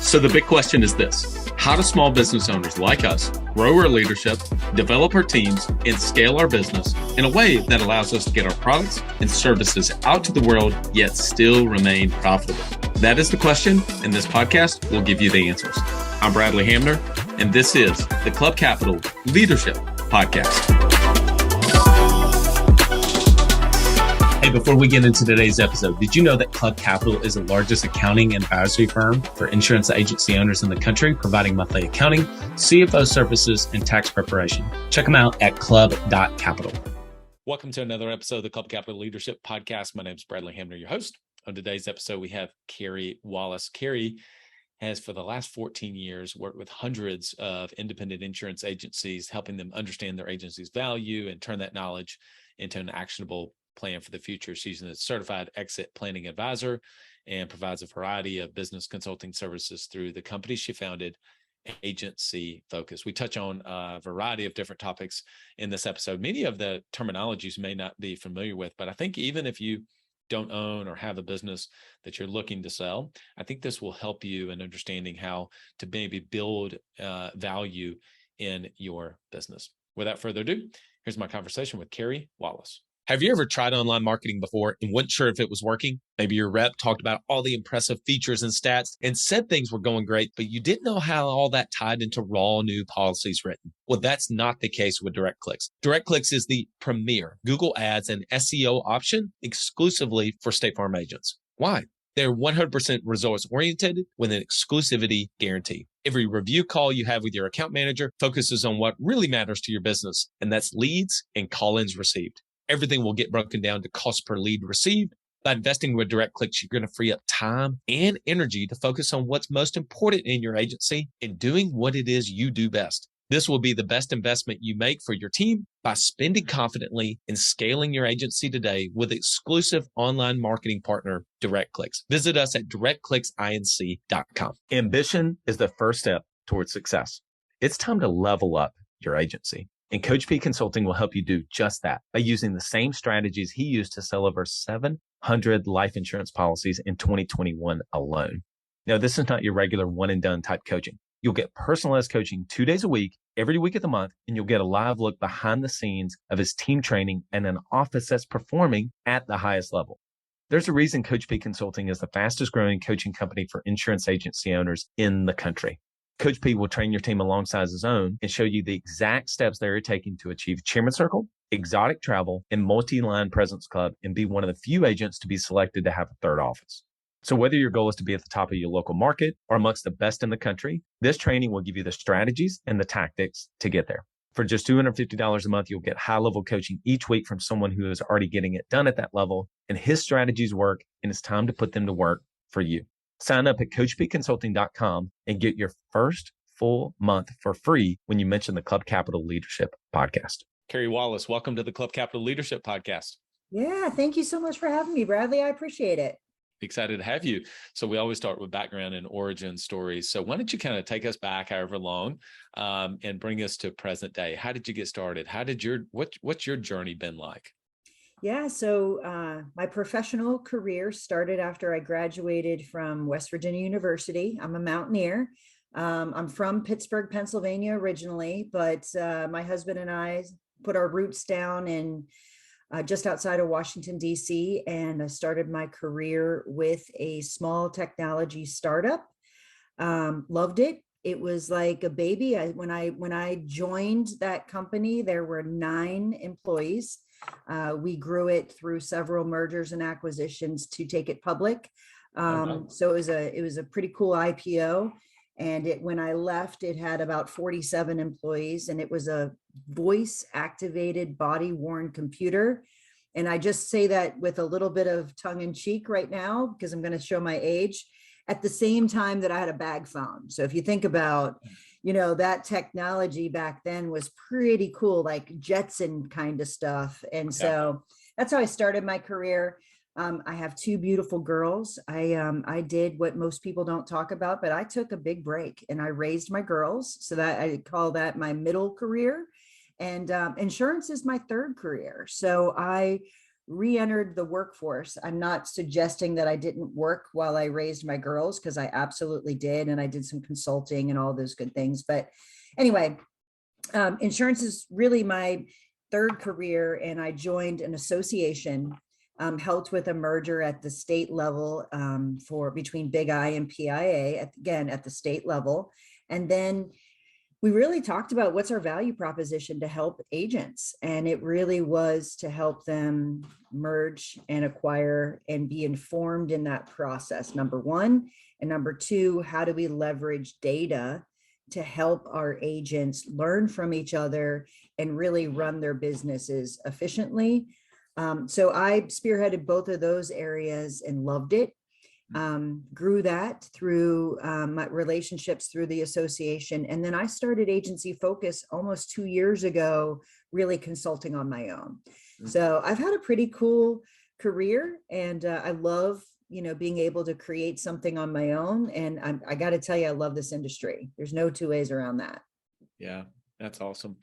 So the big question is this: how do small business owners like us grow our leadership, develop our teams, and scale our business in a way that allows us to get our products and services out to the world, yet still remain profitable? That is the question, and this podcast will give you the answers. I'm Bradley Hamner, and this is the Club Capital Leadership Podcast. Hey, before we get into today's episode, did you know that Club Capital is the largest accounting and advisory firm for insurance agency owners in the country, providing monthly accounting, CFO services, and tax preparation? Check them out at club.capital. Welcome to another episode of the Club Capital Leadership Podcast. My name is Bradley Hamner, your host. On today's episode, we have Carey Wallace. Carey has, for the last 14 years, worked with hundreds of independent insurance agencies, helping them understand their agency's value and turn that knowledge into an actionable plan for the future. She's a certified exit planning advisor and provides a variety of business consulting services through the company she founded, Agency Focus. We touch on a variety of different topics in this episode. Many of the terminologies you may not be familiar with, but I think even if you don't own or have a business that you're looking to sell, I think this will help you in understanding how to maybe build value in your business. Without further ado, here's my conversation with Carey Wallace. Have you ever tried online marketing before and weren't sure if it was working? Maybe your rep talked about all the impressive features and stats and said things were going great, but you didn't know how all that tied into raw new policies written. Well, that's not the case with DirectClicks. DirectClicks is the premier Google Ads and SEO option exclusively for State Farm agents. Why? They're 100% results oriented with an exclusivity guarantee. Every review call you have with your account manager focuses on what really matters to your business, and that's leads and call-ins received. Everything will get broken down to cost per lead received. By investing with DirectClicks, you're going to free up time and energy to focus on what's most important in your agency and doing what it is you do best. This will be the best investment you make for your team by spending confidently and scaling your agency today with exclusive online marketing partner, DirectClicks. Visit us at directclicksinc.com. Ambition is the first step towards success. It's time to level up your agency. And Coach P Consulting will help you do just that by using the same strategies he used to sell over 700 life insurance policies in 2021 alone. Now, this is not your regular one and done type coaching. You'll get personalized coaching 2 days a week, every week of the month, and you'll get a live look behind the scenes of his team training and an office that's performing at the highest level. There's a reason Coach P Consulting is the fastest growing coaching company for insurance agency owners in the country. Coach P will train your team alongside his own and show you the exact steps they're taking to achieve Chairman Circle, exotic travel, and multi-line presence club, and be one of the few agents to be selected to have a third office. So whether your goal is to be at the top of your local market or amongst the best in the country, this training will give you the strategies and the tactics to get there. For just $250 a month, you'll get high-level coaching each week from someone who is already getting it done at that level, and his strategies work, and it's time to put them to work for you. Sign up at coachpconsulting.com and get your first full month for free when you mention the Club Capital Leadership Podcast. Carey Wallace, welcome to the Club Capital Leadership Podcast. Yeah, thank you so much for having me, Bradley. I appreciate it. Excited to have you. So we always start with background and origin stories. So why don't you kind of take us back however long and bring us to present day? How did you get started? What's your journey been like? Yeah, so my professional career started after I graduated from West Virginia University. I'm a mountaineer. I'm from Pittsburgh, Pennsylvania originally, but my husband and I put our roots down in just outside of Washington, D.C., and I started my career with a small technology startup. Loved it. It was like a baby. When I joined that company, there were 9 employees. We grew it through several mergers and acquisitions to take it public. So it was a pretty cool IPO. And when I left, it had about 47 employees, and it was a voice activated, body worn computer. And I just say that with a little bit of tongue in cheek right now, because I'm going to show my age, at the same time that I had a bag phone. So if you think about, that technology back then was pretty cool, like Jetson kind of stuff. And so that's how I started my career. I have 2 beautiful girls. I did what most people don't talk about, but I took a big break and I raised my girls. So that I call that my middle career. And insurance is my third career. So I re-entered the workforce. I'm not suggesting that I didn't work while I raised my girls, because I absolutely did. And I did some consulting and all those good things. But anyway, insurance is really my third career. And I joined an association, helped with a merger at the state level, for between Big I and PIA, again, at the state level. And then we really talked about what's our value proposition to help agents. And it really was to help them merge and acquire and be informed in that process, number one. And number two, how do we leverage data to help our agents learn from each other and really run their businesses efficiently? So I spearheaded both of those areas and loved it. Grew that through my relationships through the association. And then I started Agency Focus almost 2 years ago, really consulting on my own. So I've had a pretty cool career, and I love, being able to create something on my own. And I got to tell you, I love this industry. There's no two ways around that. Yeah, that's awesome.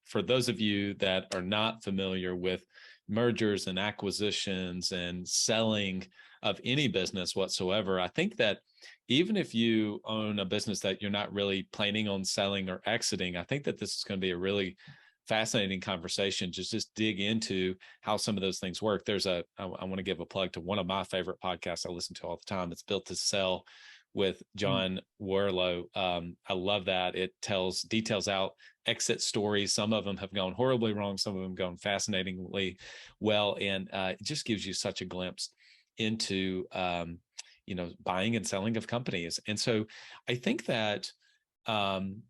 For those of you that are not familiar with mergers and acquisitions and selling of any business whatsoever, I think that even if you own a business that you're not really planning on selling or exiting, I think that this is going to be a really fascinating conversation. Just dig into how some of those things work. I want to give a plug to one of my favorite podcasts I listen to all the time. It's Built to Sell with John Warlow. I love that. It details out exit stories. Some of them have gone horribly wrong. Some of them gone fascinatingly well. And it just gives you such a glimpse into, buying and selling of companies. And so I think that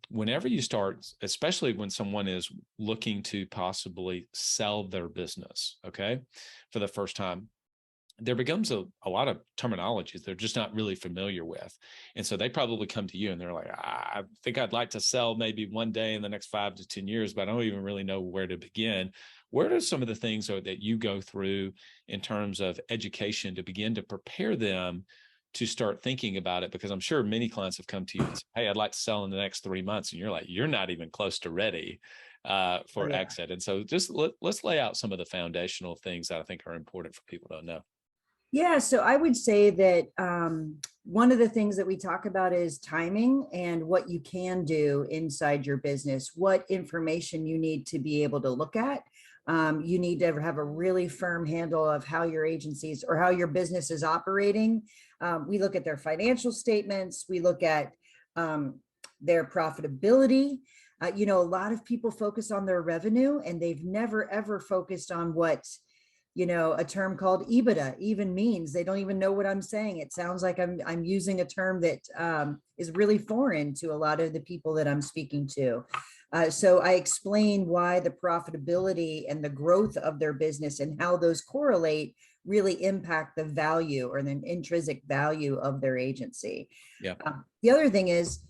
whenever you start, especially when someone is looking to possibly sell their business, for the first time, there becomes a lot of terminologies they're just not really familiar with. And so they probably come to you and they're like, I think I'd like to sell maybe one day in the next 5 to 10 years, but I don't even really know where to begin. Where are some of the things that you go through in terms of education to begin to prepare them to start thinking about it? Because I'm sure many clients have come to you and said, hey, I'd like to sell in the next 3 months. And you're like, you're not even close to ready for exit. And so just let's lay out some of the foundational things that I think are important for people to know. Yeah, so I would say that one of the things that we talk about is timing and what you can do inside your business, what information you need to be able to look at. You need to have a really firm handle of how your agencies or how your business is operating. We look at their financial statements. We look at their profitability. A lot of people focus on their revenue, and they've never, ever focused on what a term called Ebitda even means. They don't even know what I'm saying. It sounds like I'm using a term that is really foreign to a lot of the people that I'm speaking to. So I explain why the profitability and the growth of their business and how those correlate really impact the value or the intrinsic value of their agency. Yeah. The other thing is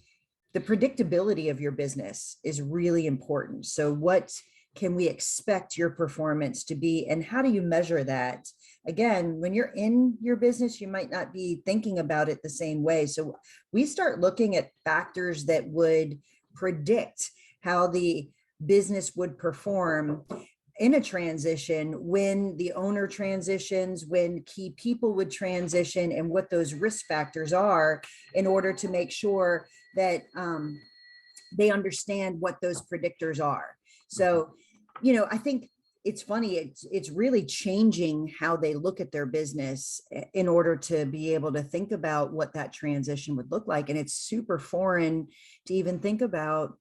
the predictability of your business is really important. So what can we expect your performance to be, and how do you measure that? Again, when you're in your business, you might not be thinking about it the same way. So we start looking at factors that would predict how the business would perform in a transition, when the owner transitions, when key people would transition, and what those risk factors are in order to make sure that they understand what those predictors are. So I think it's funny. It's really changing how they look at their business in order to be able to think about what that transition would look like. And it's super foreign to even think about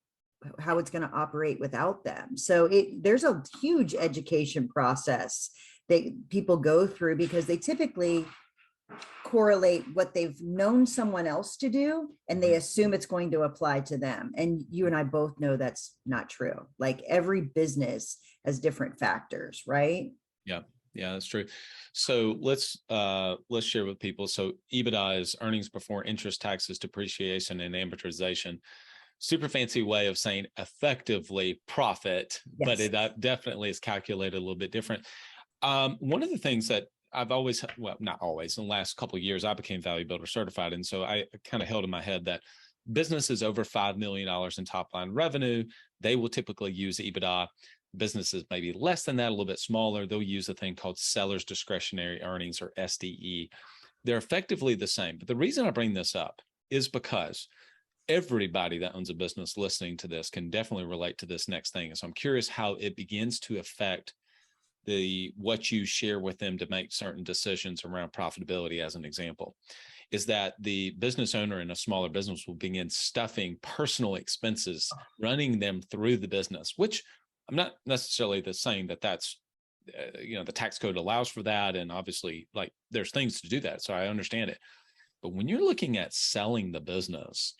how it's going to operate without them. So there's a huge education process that people go through, because they typically correlate what they've known someone else to do, and they assume it's going to apply to them. And you and I both know that's not true. Like, every business has different factors, right? Yeah, that's true. So let's share with people. So EBITDA is earnings before interest, taxes, depreciation, and amortization. Super fancy way of saying effectively profit, yes. But it definitely is calculated a little bit different. One of the things that I've always, well, not always, in the last couple of years, I became Value Builder certified. And so I kind of held in my head that businesses over $5 million in top line revenue, they will typically use EBITDA. businesses maybe less than that, a little bit smaller, they'll use a thing called seller's discretionary earnings, or SDE. They're effectively the same. But the reason I bring this up is because everybody that owns a business listening to this can definitely relate to this next thing. And so I'm curious how it begins to affect what you share with them to make certain decisions around profitability. As an example, is that the business owner in a smaller business will begin stuffing personal expenses, running them through the business, which I'm not necessarily saying that that's, the tax code allows for that. And obviously, like, there's things to do that. So I understand it. But when you're looking at selling the business,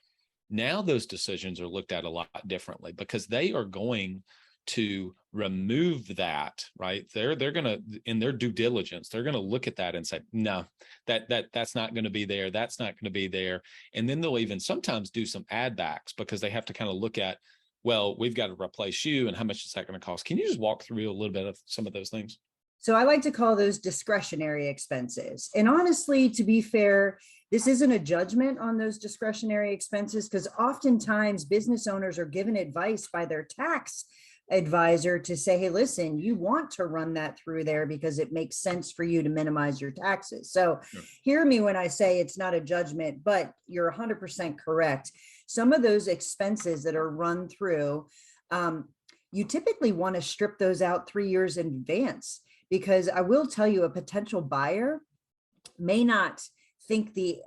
now those decisions are looked at a lot differently, because they are going to remove that, right? They're going to, in their due diligence, they're going to look at that and say, no, that's not going to be there. That's not going to be there. And then they'll even sometimes do some add backs, because they have to kind of look at, well, we've got to replace you, and how much is that going to cost? Can you just walk through a little bit of some of those things? So I like to call those discretionary expenses. And honestly, to be fair, this isn't a judgment on those discretionary expenses, because oftentimes business owners are given advice by their tax advisor to say, hey, listen, you want to run that through there because it makes sense for you to minimize your taxes. So sure. Hear me when I say it's not a judgment, but you're 100% correct. Some of those expenses that are run through, you typically want to strip those out 3 years in advance, because I will tell you, a potential buyer may not think the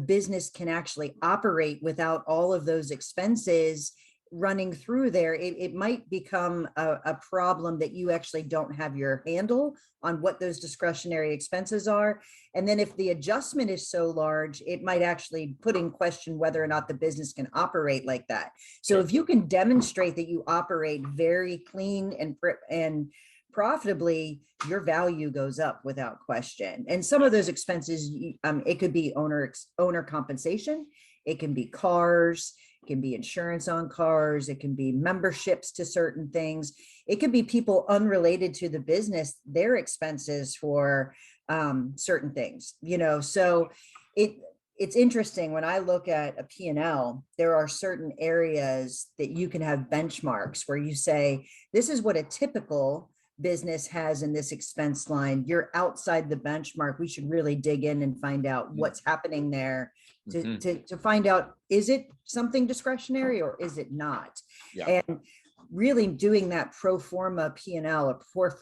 business can actually operate without all of those expenses running through there. It might become a problem that you actually don't have your handle on what those discretionary expenses are. And then if the adjustment is so large, it might actually put in question whether or not the business can operate like that. So sure. If you can demonstrate that you operate very clean and profitably, your value goes up without question. And some of those expenses, it could be owner compensation, it can be cars, it can be insurance on cars, it can be memberships to certain things, it could be people unrelated to the business, their expenses for certain things, so it's interesting. When I look at a P&L, there are certain areas that you can have benchmarks where you say, this is what a typical business has in this expense line. You're outside the benchmark. We should really dig in and find out what's happening there to find out, is it something discretionary or is it not? Yeah. And really doing that pro forma P&L, a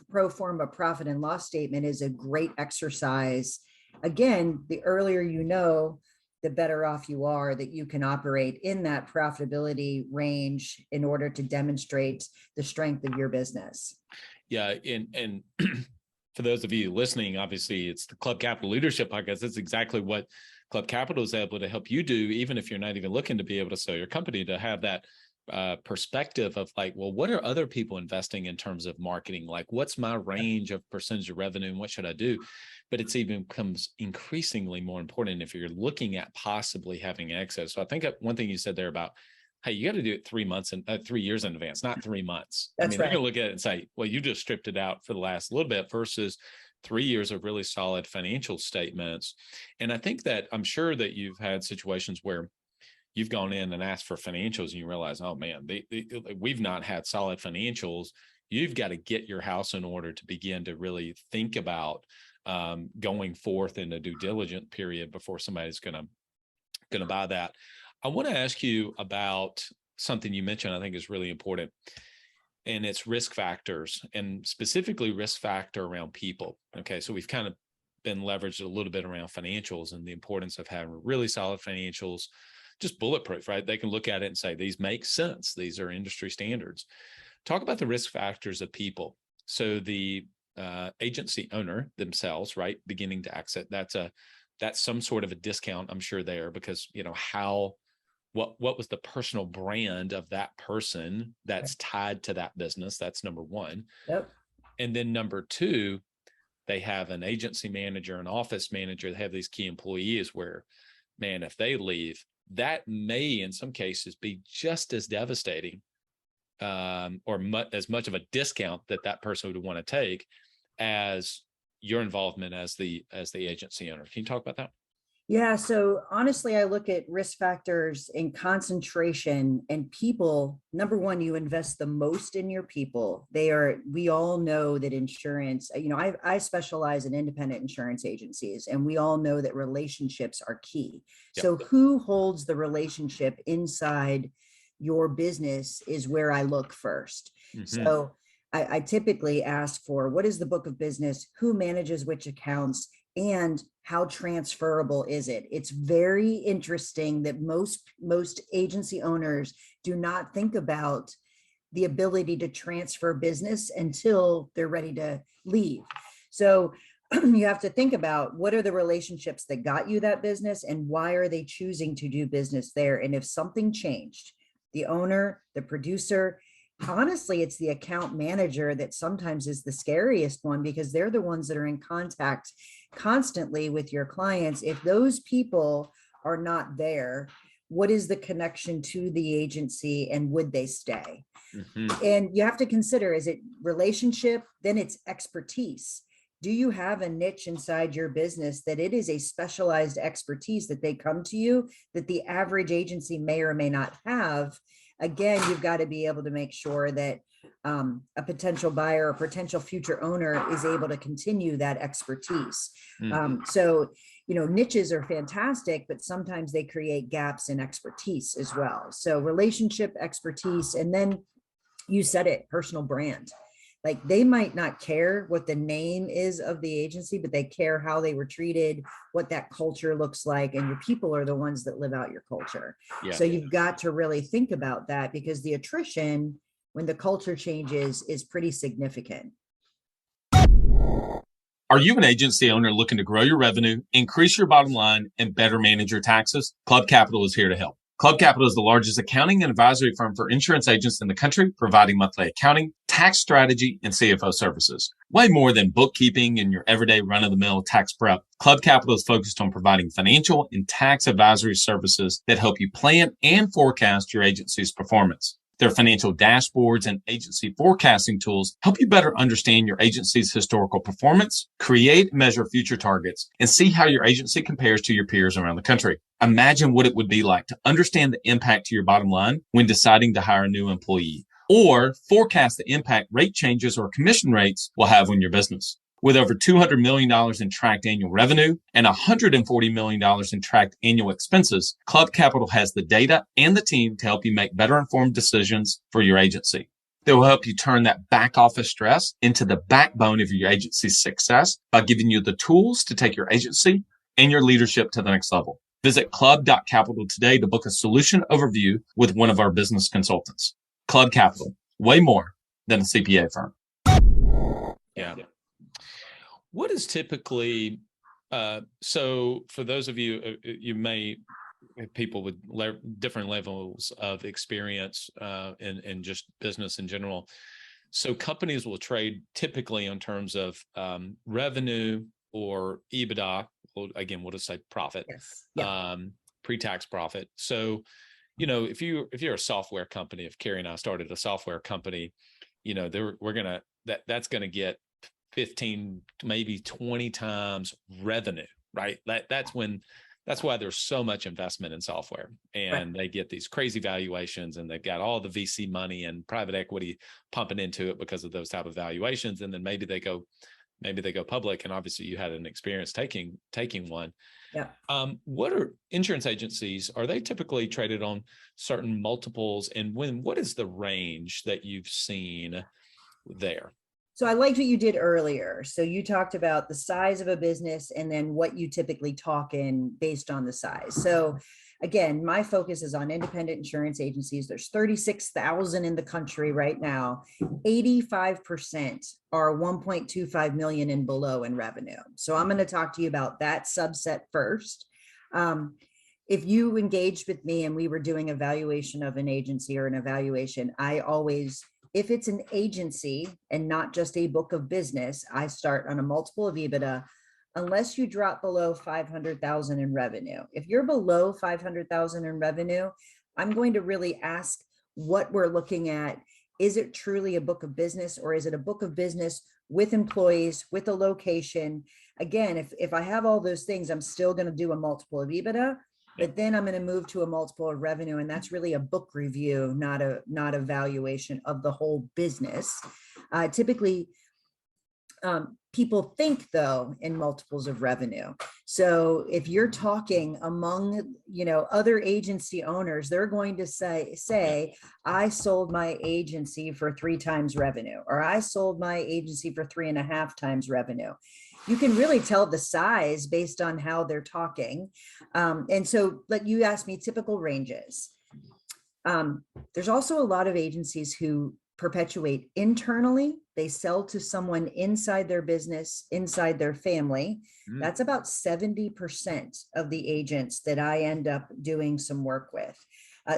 pro forma profit and loss statement, is a great exercise. Again, the earlier you know, the better off you are that you can operate in that profitability range in order to demonstrate the strength of your business. Yeah. And for those of you listening, obviously it's the Club Capital Leadership Podcast. That's exactly what Club Capital is able to help you do, even if you're not even looking to be able to sell your company, to have that perspective of like, well, what are other people investing in terms of marketing? Like, what's my range of percentage of revenue and what should I do? But it's even becomes increasingly more important if you're looking at possibly having access. So I think one thing you said there about, hey, you got to do it 3 months and 3 years in advance, not 3 months. That's right. They're going to look at it and say, well, you just stripped it out for the last little bit versus 3 years of really solid financial statements. And I think that I'm sure that you've had situations where you've gone in and asked for financials and you realize, oh man, we've not had solid financials. You've got to get your house in order to begin to really think about going forth in a due diligence period before somebody's going to buy that. I want to ask you about something you mentioned I think is really important, and it's risk factors, and specifically risk factor around people. Okay, so we've kind of been leveraged a little bit around financials and the importance of having really solid financials, just bulletproof, right? They can look at it and say, these make sense. These are industry standards. Talk about the risk factors of people. So the agency owner themselves, right, beginning to exit, that's some sort of a discount, I'm sure, there, because what was the personal brand of that person that's tied to that business? That's number one. Yep. And then number two, they have an agency manager, an office manager. They have these key employees where, man, if they leave, that may in some cases be just as devastating or as much of a discount that person would want to take as your involvement as the agency owner. Can you talk about that? Yeah, so honestly, I look at risk factors in concentration and people. Number one, you invest the most in your people. We all know that insurance, I specialize in independent insurance agencies, and we all know that relationships are key. Yep. So, who holds the relationship inside your business is where I look first. So, I typically ask for what is the book of business, who manages which accounts, and how transferable is it? It's very interesting that most agency owners do not think about the ability to transfer business until they're ready to leave. So you have to think about what are the relationships that got you that business and why are they choosing to do business there? And if something changed, the owner, the producer, honestly, it's the account manager that sometimes is the scariest one because they're the ones that are in contact constantly with your clients. If those people are not there, what is the connection to the agency and would they stay? And you have to consider, is it relationship? Then it's expertise. Do you have a niche inside your business that it is a specialized expertise that they come to you that the average agency may or may not have? Again, you've got to be able to make sure that a potential buyer or potential future owner is able to continue that expertise. So, niches are fantastic, but sometimes they create gaps in expertise as well. So relationship, expertise, and then you said it, personal brand. Like they might not care what the name is of the agency, but they care how they were treated, what that culture looks like. And your people are the ones that live out your culture. Yeah. So you've got to really think about that because the attrition, when the culture changes, is pretty significant. Are you an agency owner looking to grow your revenue, increase your bottom line, and better manage your taxes? Club Capital is here to help. Club Capital is the largest accounting and advisory firm for insurance agents in the country, providing monthly accounting, tax strategy, and CFO services. Way more than bookkeeping and your everyday run-of-the-mill tax prep, Club Capital is focused on providing financial and tax advisory services that help you plan and forecast your agency's performance. Their financial dashboards and agency forecasting tools help you better understand your agency's historical performance, create and measure future targets, and see how your agency compares to your peers around the country. Imagine what it would be like to understand the impact to your bottom line when deciding to hire a new employee, or forecast the impact rate changes or commission rates will have on your business. With over $200 million in tracked annual revenue and $140 million in tracked annual expenses, Club Capital has the data and the team to help you make better informed decisions for your agency. They will help you turn that back office stress into the backbone of your agency's success by giving you the tools to take your agency and your leadership to the next level. Visit club.capital today to book a solution overview with one of our business consultants. Club Capital, way more than a CPA firm. Yeah. What is typically, so for those of you, you may have people with different levels of experience in just business in general. So companies will trade typically in terms of revenue or Ebitda. Well, again, we'll just say profit, Yes. Yeah. pre-tax profit. So, if you're a software company, if Carrie and I started a software company, that's going to get 15, maybe 20 times revenue, right? That's why there's so much investment in software, and they get these crazy valuations, and they've got all the VC money and private equity pumping into it because of those type of valuations. And then maybe they go public. And obviously you had an experience taking one. Yeah. What are insurance agencies? Are they typically traded on certain multiples? And what is the range that you've seen there? So I liked what you did earlier. So you talked about the size of a business and then what you typically talk in based on the size. So again, my focus is on independent insurance agencies. There's 36,000 in the country right now. 85% are 1.25 million and below in revenue. So I'm going to talk to you about that subset first. If you engaged with me and we were doing a valuation of an agency or an evaluation, if it's an agency and not just a book of business, I start on a multiple of Ebitda, unless you drop below 500,000 in revenue. If you're below 500,000 in revenue, I'm going to really ask what we're looking at is it truly a book of business, or is it a book of business with employees, with a location? Again, if I have all those things, I'm still going to do a multiple of EBITDA, but then I'm going to move to a multiple of revenue. And that's really a book review, not a valuation of the whole business. Typically, people think though in multiples of revenue. So if you're talking among, other agency owners, they're going to say, I sold my agency for 3 times revenue, or I sold my agency for 3.5 times revenue. You can really tell the size based on how they're talking. And so, like you asked me, typical ranges. There's also a lot of agencies who perpetuate internally. They sell to someone inside their business, inside their family. That's about 70% of the agents that I end up doing some work with.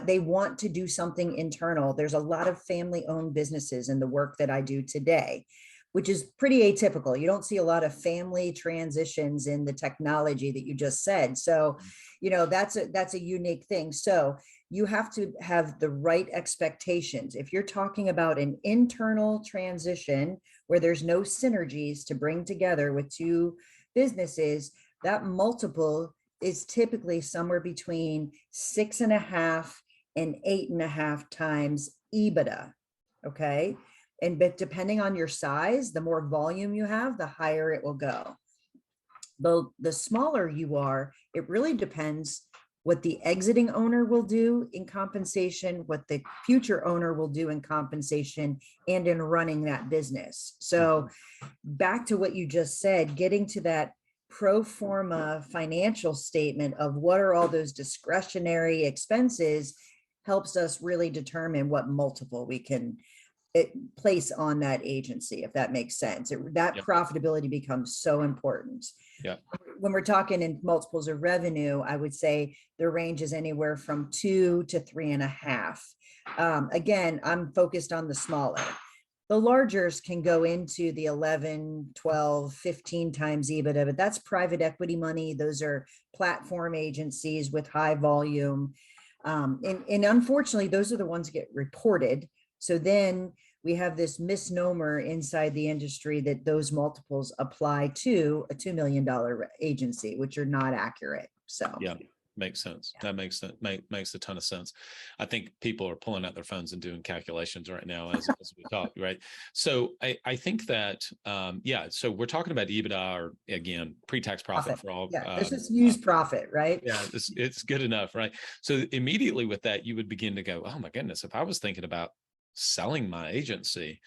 They want to do something internal. There's a lot of family-owned businesses in the work that I do today, which is pretty atypical. You don't see a lot of family transitions in the technology that you just said. So, that's a unique thing. So you have to have the right expectations. If you're talking about an internal transition where there's no synergies to bring together with 2 businesses, that multiple is typically somewhere between 6.5 and 8.5 times EBITDA. Okay. But depending on your size, the more volume you have, the higher it will go. The smaller you are, it really depends what the exiting owner will do in compensation, what the future owner will do in compensation and in running that business. So back to what you just said, getting to that pro forma financial statement of what are all those discretionary expenses helps us really determine what multiple we can place on that agency, if that makes sense. That profitability becomes so important. When we're talking in multiples of revenue, I would say the range is anywhere from 2 to 3.5. Again, I'm focused on the smaller. The largers can go into the 11, 12, 15 times EBITDA, but that's private equity money. Those are platform agencies with high volume. And unfortunately, those are the ones that get reported. So then we have this misnomer inside the industry that those multiples apply to a $2 million agency, which are not accurate. So makes sense. That makes sense. Makes a ton of sense. I think people are pulling out their phones and doing calculations right now as we talk, right? So I think that so we're talking about EBITDA, or again, pre-tax profit for all. Let's just use profit, right? Yeah, it's good enough, right? So immediately with that, you would begin to go, oh my goodness, if I was thinking about selling my agency,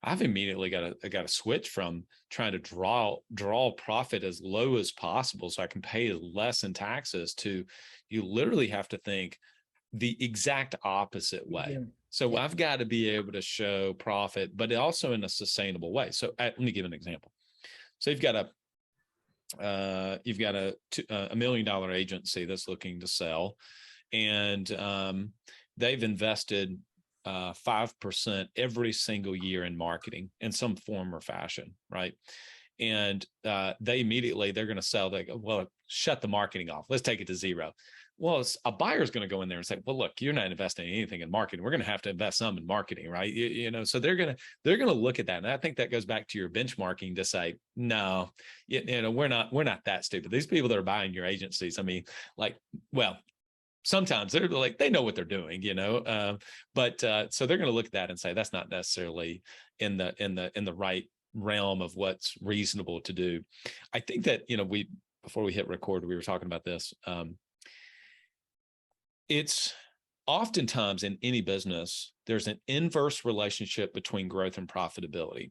I've immediately got to switch from trying to draw profit as low as possible so I can pay less in taxes to you literally have to think the exact opposite way. So I've got to be able to show profit, but also in a sustainable way. So let me give an example. So you've got a $1 million agency that's looking to sell, and they've invested 5% every single year in marketing in some form or fashion, right? And they're going to sell. They go, well, shut the marketing off. Let's take it to zero. Well, a buyer's going to go in there and say, well, look, you're not investing anything in marketing. We're going to have to invest some in marketing, right? So they're going to look at that. And I think that goes back to your benchmarking to say, no, we're not that stupid. These people that are buying your agencies, I mean, sometimes they're like, they know what they're doing, but so they're going to look at that and say, that's not necessarily in the right realm of what's reasonable to do. I think that, before we hit record, we were talking about this. It's oftentimes in any business, there's an inverse relationship between growth and profitability.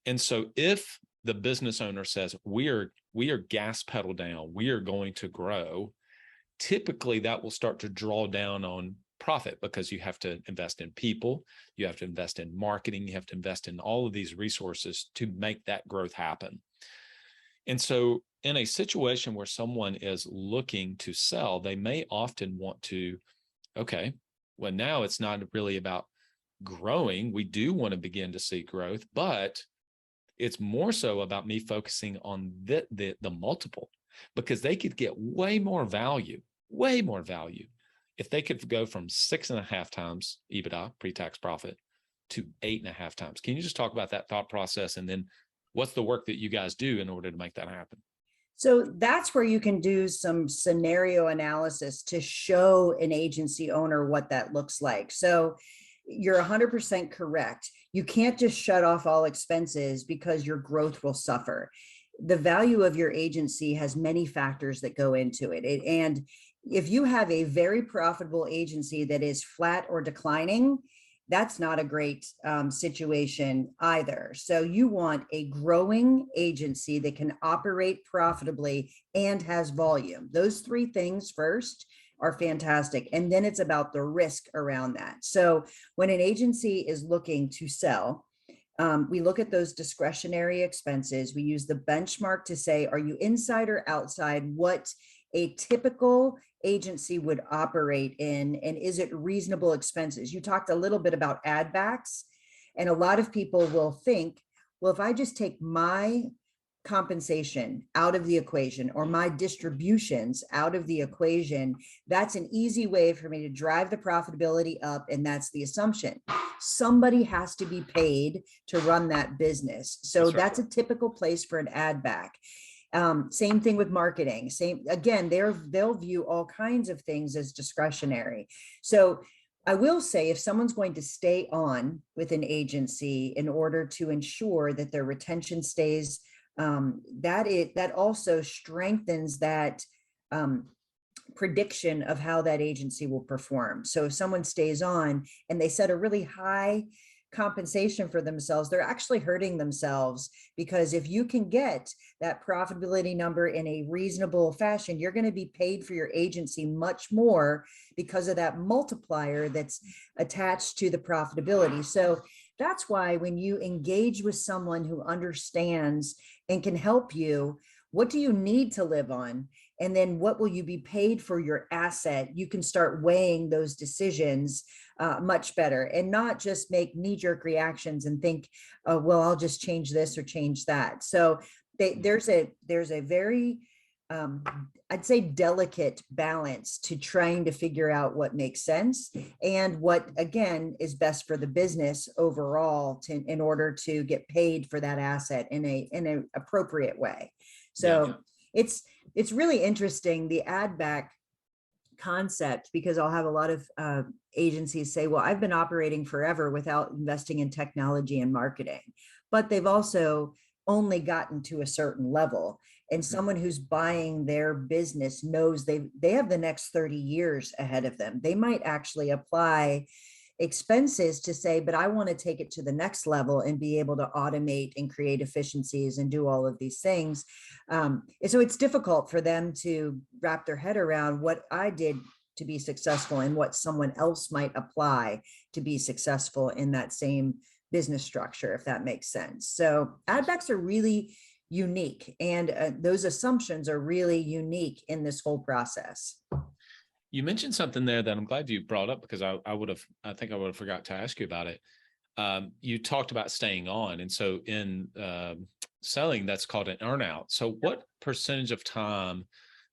And so if the business owner says, we are gas pedal down, we are going to grow, typically that will start to draw down on profit because you have to invest in people, you have to invest in marketing, you have to invest in all of these resources to make that growth happen. And so in a situation where someone is looking to sell, they may often want to, okay, well, now it's not really about growing. We do want to begin to see growth, but it's more so about me focusing on the multiple, because they could get way more value if they could go from 6.5 times EBITDA, pre-tax profit, to 8.5 times. Can you just talk about that thought process, and then what's the work that you guys do in order to make that happen? So that's where you can do some scenario analysis to show an agency owner what that looks like. So you're 100% correct. You can't just shut off all expenses because your growth will suffer. The value of your agency has many factors that go into it. And if you have a very profitable agency that is flat or declining, that's not a great situation either. So you want a growing agency that can operate profitably and has volume. Those three things first are fantastic. And then it's about the risk around that. So when an agency is looking to sell, we look at those discretionary expenses. We use the benchmark to say, are you inside or outside what a typical agency would operate in, and is it reasonable expenses? You talked a little bit about add backs, and a lot of people will think, well, if I just take my compensation out of the equation or my distributions out of the equation, that's an easy way for me to drive the profitability up. And that's the assumption. Somebody has to be paid to run that business. So that's a typical place for an add back. Same thing with marketing. Again, they'll view all kinds of things as discretionary. So I will say, if someone's going to stay on with an agency in order to ensure that their retention stays, that also strengthens that prediction of how that agency will perform. So if someone stays on and they set a really high compensation for themselves, they're actually hurting themselves, because if you can get that profitability number in a reasonable fashion, you're going to be paid for your agency much more because of that multiplier that's attached to the profitability. So that's why when you engage with someone who understands and can help you, what do you need to live on? And then what will you be paid for your asset? You can start weighing those decisions much better, and not just make knee-jerk reactions and think, oh, well, I'll just change this or change that. So there's a very, I'd say, delicate balance to trying to figure out what makes sense and what, again, is best for the business overall in order to get paid for that asset in an appropriate way. So it's really interesting, the add back concept, because I'll have a lot of agencies say, well, I've been operating forever without investing in technology and marketing, but they've also only gotten to a certain level. And someone who's buying their business knows they have the next 30 years ahead of them. They might actually apply expenses to say, but I want to take it to the next level and be able to automate and create efficiencies and do all of these things. So it's difficult for them to wrap their head around what I did to be successful and what someone else might apply to be successful in that same business structure, if that makes sense. So add backs are really unique, and those assumptions are really unique in this whole process. You mentioned something there that I'm glad you brought up, because I think I would have forgot to ask you about it. You talked about staying on. And so in selling, that's called an earnout. So what percentage of time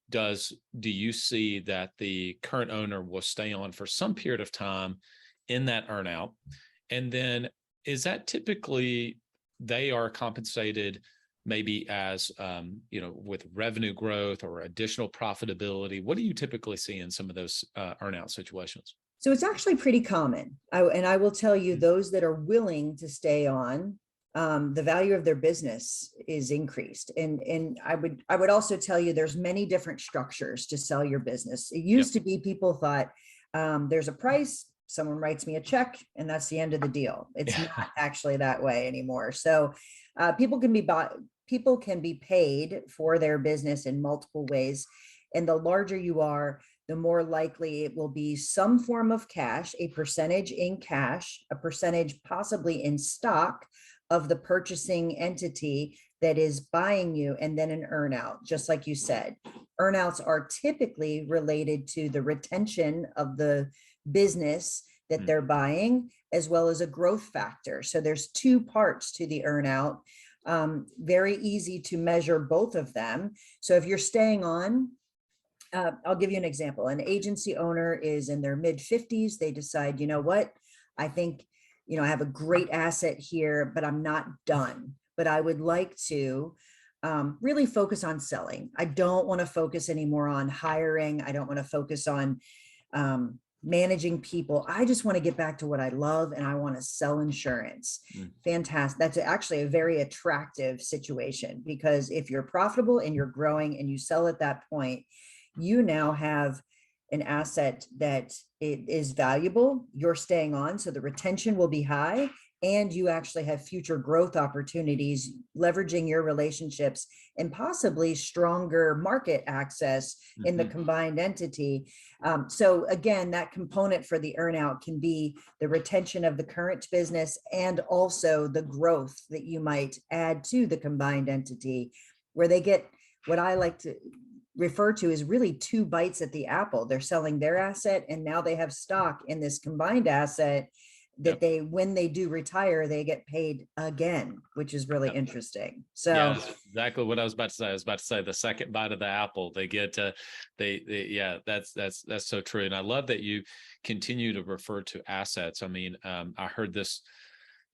do you see that the current owner will stay on for some period of time in that earnout? And then is that typically they are compensated maybe as, with revenue growth or additional profitability? What do you typically see in some of those earnout situations? So it's actually pretty common. I will tell you, those that are willing to stay on, the value of their business is increased. And I would also tell you, there's many different structures to sell your business. It used to be, people thought there's a price, someone writes me a check, and that's the end of the deal. It's not actually that way anymore. So people can be paid for their business in multiple ways. And the larger you are, the more likely it will be some form of cash, a percentage in cash, a percentage possibly in stock of the purchasing entity that is buying you, and then an earnout, just like you said. Earnouts are typically related to the retention of the business that they're buying, as well as a growth factor. So there's two parts to the earnout. Very easy to measure both of them. So if you're staying on, I'll give you an example. An agency owner is in their mid 50s. They decide, you know what, I think I have a great asset here, but I'm not done. But I would like to really focus on selling. I don't want to focus anymore on hiring. I don't want to focus on managing people. I just want to get back to what I love, and I want to sell insurance. Fantastic. That's actually a very attractive situation, because if you're profitable and you're growing and you sell at that point, you now have an asset that it is valuable. You're staying on, so the retention will be high, and you actually have future growth opportunities, leveraging your relationships and possibly stronger market access in the combined entity. So again, that component for the earnout can be the retention of the current business and also the growth that you might add to the combined entity, where they get what I like to refer to as really 2 bites at the apple. They're selling their asset, and now they have stock in this combined asset that they, when they do retire, they get paid again, which is really interesting. So yeah, that's exactly what I was about to say. I was about to say the second bite of the apple. They get yeah, that's so true. And I love that you continue to refer to assets. I mean, I heard this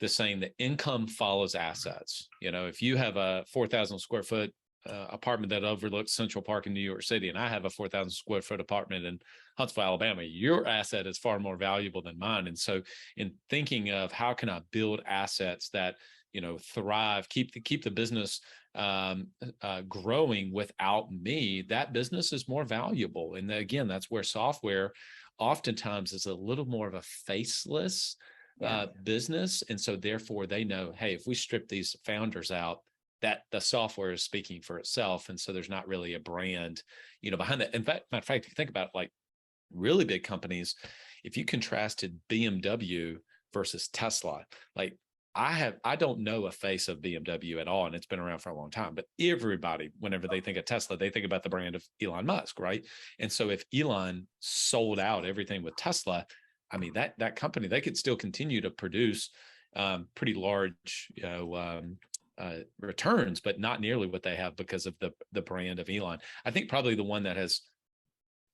saying that income follows assets. If you have a 4,000 square foot apartment that overlooks Central Park in New York City, and I have a 4,000 square foot apartment in Huntsville, Alabama, your asset is far more valuable than mine. And so in thinking of how can I build assets that, thrive, keep the business growing without me, that business is more valuable. And again, that's where software oftentimes is a little more of a faceless business. And so therefore they know, hey, if we strip these founders out, that the software is speaking for itself. And so there's not really a brand, behind that. In fact, matter of fact, if you think about like really big companies, if you contrasted BMW versus Tesla, like I don't know a face of BMW at all, and it's been around for a long time, but everybody, whenever they think of Tesla, they think about the brand of Elon Musk, right? And so if Elon sold out everything with Tesla, I mean, that company, they could still continue to produce pretty large, returns, but not nearly what they have because of the brand of Elon. I think probably the one that has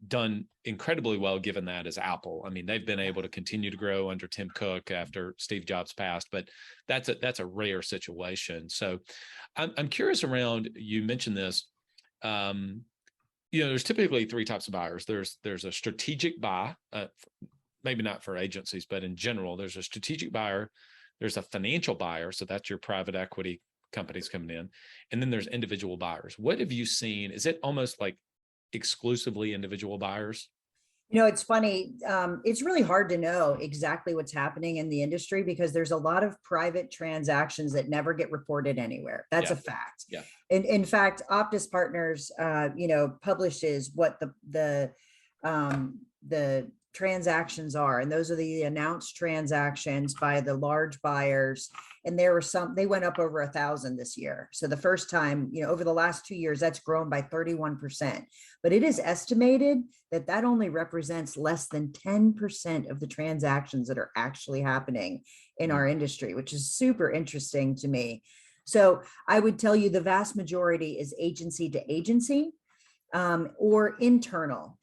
done incredibly well given that is Apple. I mean, they've been able to continue to grow under Tim Cook after Steve Jobs passed, but that's a rare situation. So I'm curious around, you mentioned this, there's typically 3 types of buyers. There's a strategic buy, maybe not for agencies, but in general, there's a strategic buyer. There's a financial buyer. So that's your private equity companies coming in. And then there's individual buyers. What have you seen? Is it almost like exclusively individual buyers? It's funny. It's really hard to know exactly what's happening in the industry, because there's a lot of private transactions that never get reported anywhere. That's a fact. Yeah. And in fact, Optus Partners, publishes what the transactions are, and those are the announced transactions by the large buyers. And there were they went up over 1,000 this year. So the first time, over the last 2 years, that's grown by 31%. But it is estimated that only represents less than 10% of the transactions that are actually happening in our industry, which is super interesting to me. So I would tell you the vast majority is agency to agency, or internal,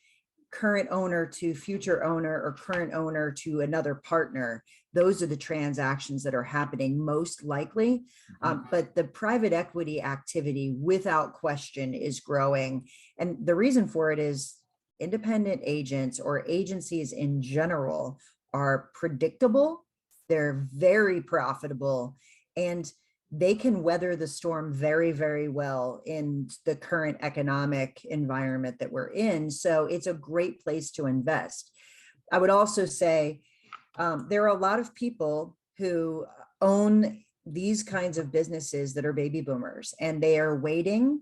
current owner to future owner, or current owner to another partner. Those are the transactions that are happening most likely. But the private equity activity, without question, is growing. And the reason for it is independent agents, or agencies in general, are predictable. They're very profitable, and they can weather the storm very, very well in the current economic environment that we're in. So it's a great place to invest. I would also say there are a lot of people who own these kinds of businesses that are baby boomers, and they are waiting,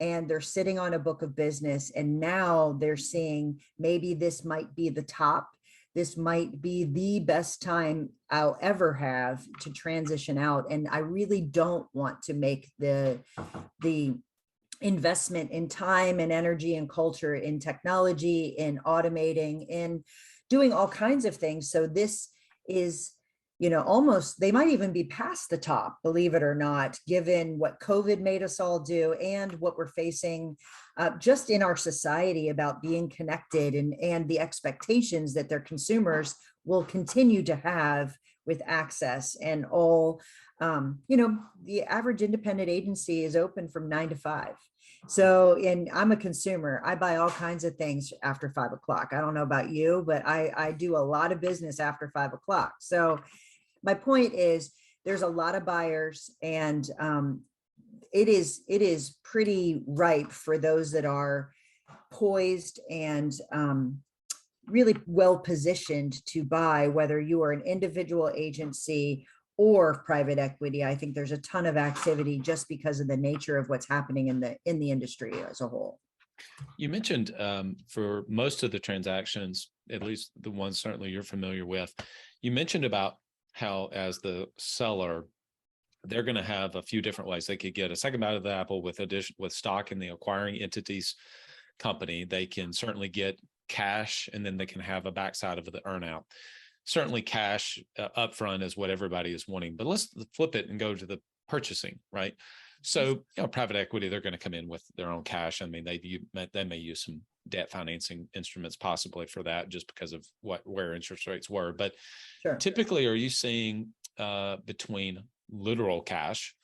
and they're sitting on a book of business. And now they're seeing maybe this might be the top. This might be the best time I'll ever have to transition out. And I really don't want to make the investment in time and energy and culture, in technology, in automating, in doing all kinds of things. So this is, almost, they might even be past the top, believe it or not, given what COVID made us all do and what we're facing just in our society about being connected, and the expectations that their consumers will continue to have with access and all, the average independent agency is open from 9 to 5. So, and I'm a consumer. I buy all kinds of things after 5 o'clock. I don't know about you, but I do a lot of business after 5 o'clock. So my point is there's a lot of buyers, and it is pretty ripe for those that are poised and really well positioned to buy, whether you are an individual agency or private equity. I think there's a ton of activity just because of the nature of what's happening in the industry as a whole. You mentioned for most of the transactions, at least the ones certainly you're familiar with, you mentioned about how as the seller, they're going to have a few different ways. They could get a second bite of the apple with stock in the acquiring entity's company. They can certainly get cash, and then they can have a backside of the earnout. Certainly cash upfront is what everybody is wanting, but let's flip it and go to the purchasing, right? So, private equity, they're going to come in with their own cash. I mean, they may use some debt financing instruments possibly for that, just because of where interest rates were. But Sure. Typically, are you seeing between literal cash,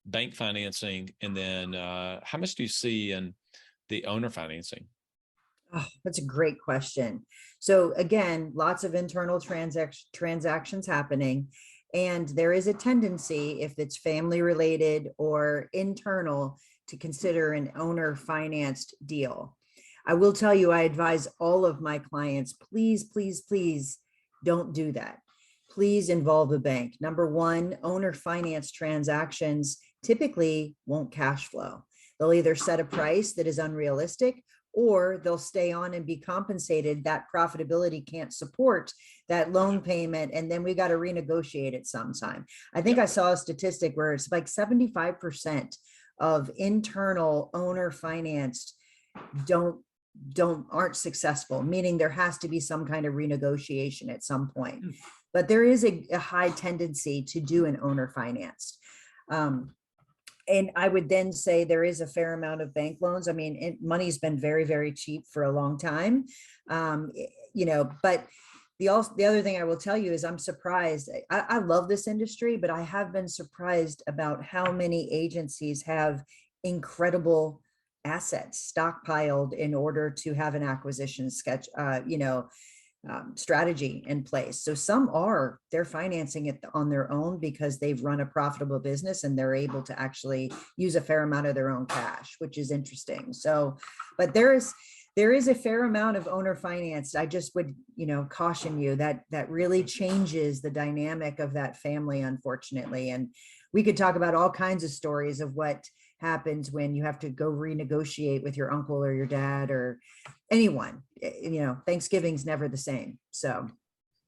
bank financing, and then how much do you see in the owner financing? Oh, that's a great question. So again, lots of internal transactions happening. And there is a tendency, if it's family related or internal, to consider an owner financed deal. I will tell you, I advise all of my clients, please, please, please don't do that. Please involve a bank. Number one, owner finance transactions typically won't cash flow. They'll either set a price that is unrealistic, or they'll stay on and be compensated. That profitability can't support that loan payment, and then we got to renegotiate it sometime. I think I saw a statistic where it's like 75% of internal owner financed aren't successful, meaning there has to be some kind of renegotiation at some point. But there is a high tendency to do an owner financed. And I would then say there is a fair amount of bank loans. I mean, money's been very, very cheap for a long time, but the other thing I will tell you is I'm surprised. I love this industry, but I have been surprised about how many agencies have incredible assets stockpiled in order to have an acquisition strategy in place. So they're financing it on their own because they've run a profitable business and they're able to actually use a fair amount of their own cash, which is interesting. So, but there is a fair amount of owner finance. I just would, caution you that really changes the dynamic of that family, unfortunately. And we could talk about all kinds of stories of what happens when you have to go renegotiate with your uncle or your dad or anyone. Thanksgiving's never the same. So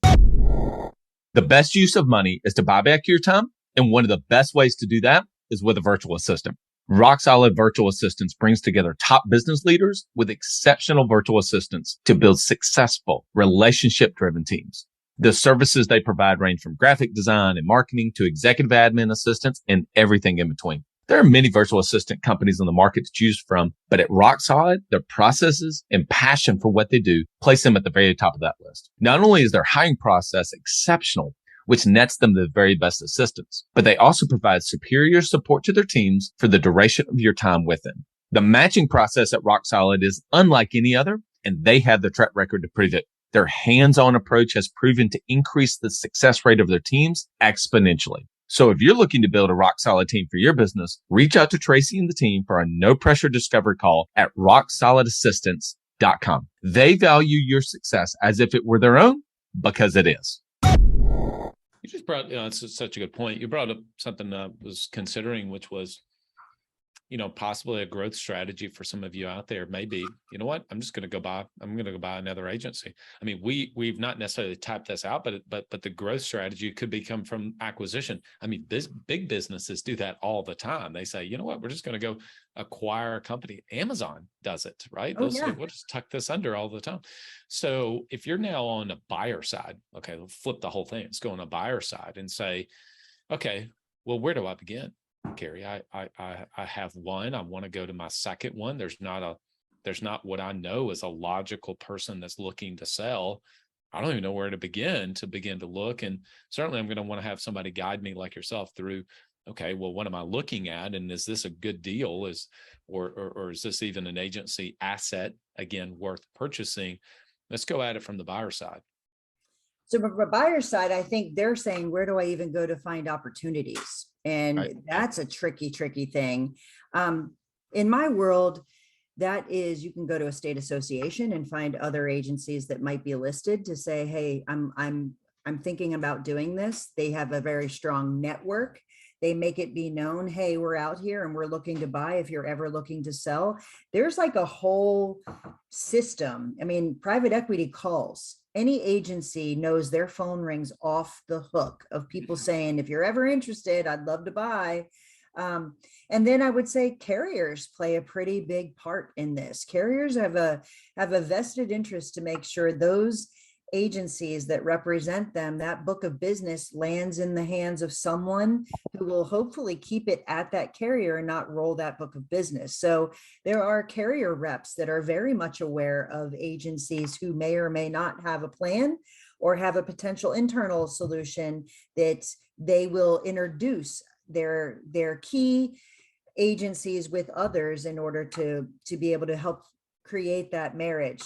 the best use of money is to buy back your time. And one of the best ways to do that is with a virtual assistant. Rock Solid Virtual Assistants brings together top business leaders with exceptional virtual assistants to build successful relationship-driven teams. The services they provide range from graphic design and marketing to executive admin assistants and everything in between. There are many virtual assistant companies on the market to choose from, but at Rock Solid, their processes and passion for what they do place them at the very top of that list. Not only is their hiring process exceptional, which nets them the very best assistants, but they also provide superior support to their teams for the duration of your time with them. The matching process at Rock Solid is unlike any other, and they have the track record to prove it. Their hands-on approach has proven to increase the success rate of their teams exponentially. So if you're looking to build a rock solid team for your business, reach out to Tracy and the team for a no pressure discovery call at rocksolidassistance.com. They value your success as if it were their own, because it is. You just brought, it's such a good point. You brought up something I was considering, which was, possibly a growth strategy for some of you out there. Maybe, you know what, I'm going to go buy another agency. I mean, we've not necessarily typed this out, but the growth strategy could become from acquisition. I mean, big businesses do that all the time. They say, you know what, we're just going to go acquire a company. Amazon does it, right? Oh, yeah. We'll just tuck this under all the time. So if you're now on a buyer side, okay, we'll flip the whole thing. Let's go on a buyer side and say, okay, well, where do I begin? Carrie, I have one. I want to go to my second one. There's not what I know is a logical person that's looking to sell. I don't even know where to begin to look. And certainly I'm going to want to have somebody guide me like yourself through, okay, well, what am I looking at? And is this a good deal? Or is this even an agency asset, again, worth purchasing? Let's go at it from the buyer side. So from a buyer's side, I think they're saying, where do I even go to find opportunities? And Right. that's a tricky thing. In my world, that is, you can go to a state association and find other agencies that might be listed to say, hey, I'm thinking about doing this. They have a very strong network. They make it be known, hey, we're out here and we're looking to buy if you're ever looking to sell. There's like a whole system. I mean, private equity calls. Any agency knows their phone rings off the hook of people saying, if you're ever interested, I'd love to buy. And then I would say carriers play a pretty big part in this. Carriers have a vested interest to make sure those agencies that represent them, that book of business lands in the hands of someone who will hopefully keep it at that carrier and not roll that book of business. So there are carrier reps that are very much aware of agencies who may or may not have a plan or have a potential internal solution that they will introduce their key agencies with others in order to be able to help create that marriage.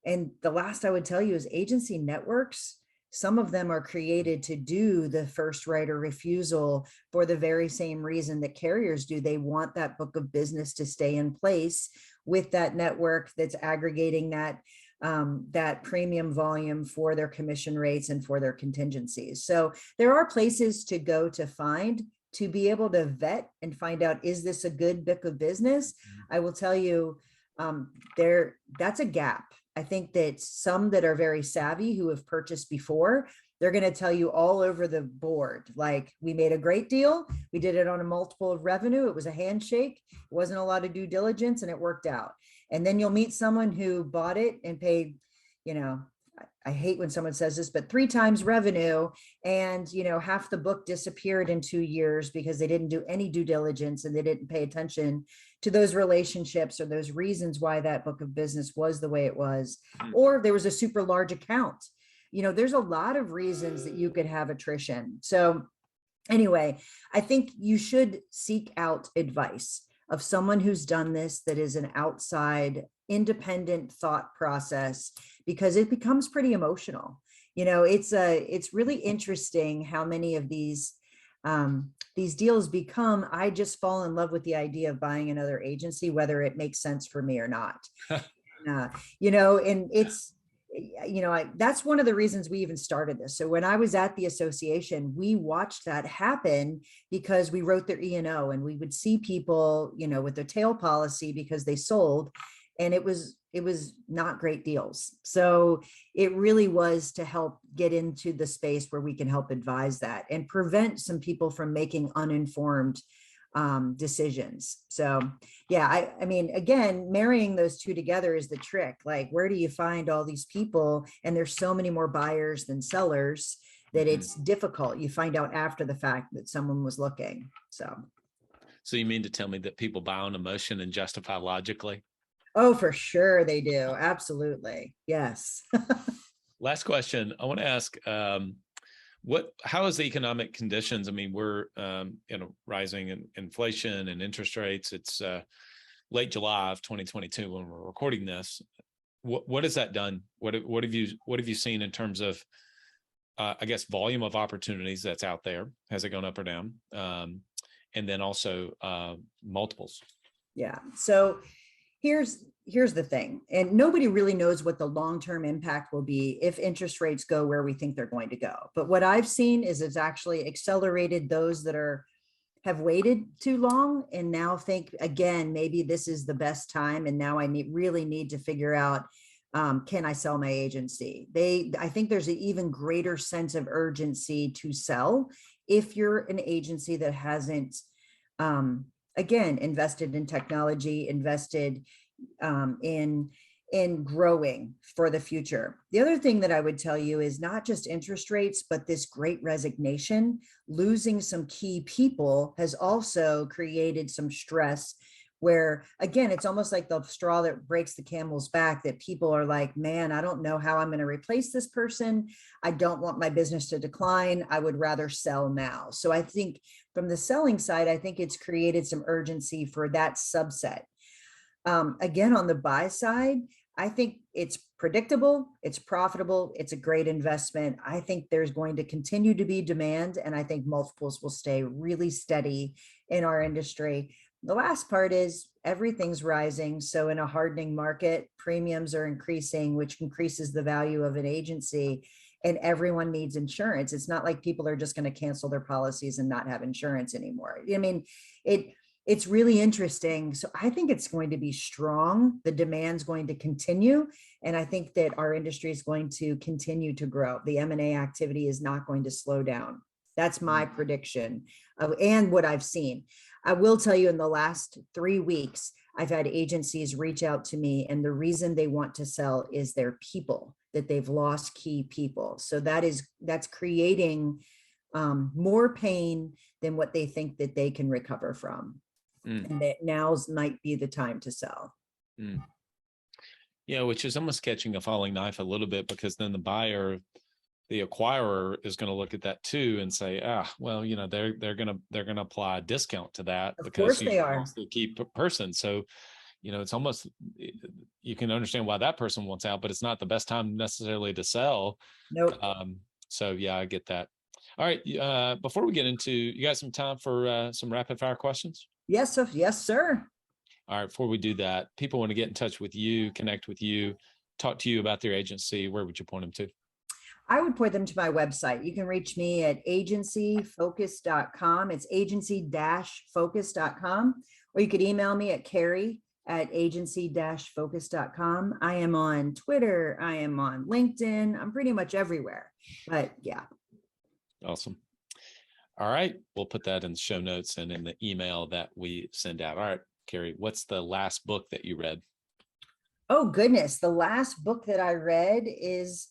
And the last I would tell you is agency networks. Some of them are created to do the first right of refusal for the very same reason that carriers do. They want that book of business to stay in place with that network that's aggregating that premium volume for their commission rates and for their contingencies. So there are places to go to be able to vet and find out, is this a good book of business? I will tell you, that's a gap. I think that some that are very savvy who have purchased before, they're going to tell you all over the board, like, we made a great deal. We did it on a multiple of revenue. It was a handshake. It wasn't a lot of due diligence and it worked out. And then you'll meet someone who bought it and paid, I hate when someone says this, but 3 times revenue, and half the book disappeared in 2 years because they didn't do any due diligence and they didn't pay attention to those relationships or those reasons why that book of business was the way it was, or there was a super large account. There's a lot of reasons that you could have attrition. So anyway, I think you should seek out advice of someone who's done this, that is an outside independent thought process, because it becomes pretty emotional. It's really interesting how many of these deals become, I just fall in love with the idea of buying another agency, whether it makes sense for me or not. And it's, that's one of the reasons we even started this. So when I was at the association, we watched that happen because we wrote their E&O and we would see people, with their tail policy because they sold, and it was not great deals. So it really was to help get into the space where we can help advise that and prevent some people from making uninformed decisions. So yeah, I mean, again, marrying those two together is the trick. Like, where do you find all these people? And there's so many more buyers than sellers that it's difficult. You find out after the fact that someone was looking. So you mean to tell me that people buy on emotion and justify logically? Oh, for sure they do. Absolutely. Yes. Last question. I want to ask, how is the economic conditions? I mean, we're rising in inflation and interest rates. It's late July of 2022 when we're recording this. What has that done? What have you seen in terms of I guess volume of opportunities that's out there? Has it gone up or down? And then also multiples. Yeah. So here's the thing, and nobody really knows what the long-term impact will be if interest rates go where we think they're going to go. But what I've seen is it's actually accelerated those that have waited too long and now think, again, maybe this is the best time. And now I really need to figure out, can I sell my agency? I think there's an even greater sense of urgency to sell if you're an agency that hasn't, again, invested in technology, invested in growing for the future. The other thing that I would tell you is not just interest rates, but this great resignation. Losing some key people has also created some stress where again, it's almost like the straw that breaks the camel's back, that people are like, man, I don't know how I'm going to replace this person. I don't want my business to decline. I would rather sell now. So I think from the selling side, I think it's created some urgency for that subset. Again, on the buy side, I think it's predictable, it's profitable, it's a great investment. I think there's going to continue to be demand, and I think multiples will stay really steady in our industry. The last part is everything's rising. So in a hardening market, premiums are increasing, which increases the value of an agency, and everyone needs insurance. It's not like people are just going to cancel their policies and not have insurance anymore. I mean, it's really interesting. So I think it's going to be strong. The demand's going to continue. And I think that our industry is going to continue to grow. The M&A activity is not going to slow down. That's my prediction and what I've seen. I will tell you, in the last 3 weeks, I've had agencies reach out to me, and the reason they want to sell is their people, that they've lost key people. So that's creating more pain than what they think that they can recover from. And that now's might be the time to sell. Yeah, which is almost catching a falling knife a little bit, because then the buyer, the acquirer, is going to look at that too and say, well, they're going to apply a discount to that because they are the key person. So, it's almost, you can understand why that person wants out, but it's not the best time necessarily to sell. Nope. So yeah, I get that. All right. Before we get into, you got some time for some rapid fire questions? Yes, sir. All right. Before we do that, people want to get in touch with you, connect with you, talk to you about their agency. Where would you point them to? I would point them to my website. You can reach me at agencyfocus.com. It's agency-focus.com, or you could email me at carrie@agency-focus.com. I am on Twitter. I am on LinkedIn. I'm pretty much everywhere, but yeah. Awesome. All right. We'll put that in the show notes and in the email that we send out. All right, Carrie, what's the last book that you read? Oh, goodness. The last book that I read is,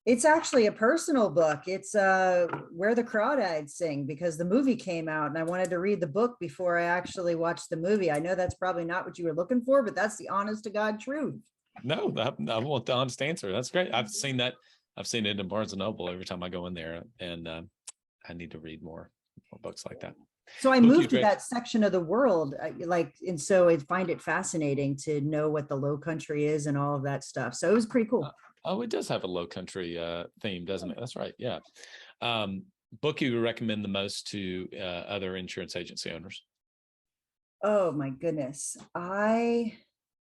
it's actually a personal book. It's Where the Crawdads Sing, because the movie came out and I wanted to read the book before I actually watched the movie. I know that's probably not what you were looking for, but that's the honest to God truth. No, I want the honest answer. That's great. I've seen that. I've seen it in Barnes and Noble every time I go in there, and I need to read more books like that. So I moved to that section of the world, and so I find it fascinating to know what the Low Country is and all of that stuff. So it was pretty cool. Oh, it does have a Low Country theme, doesn't it? That's right. Yeah. Book you would recommend the most to other insurance agency owners? Oh my goodness. I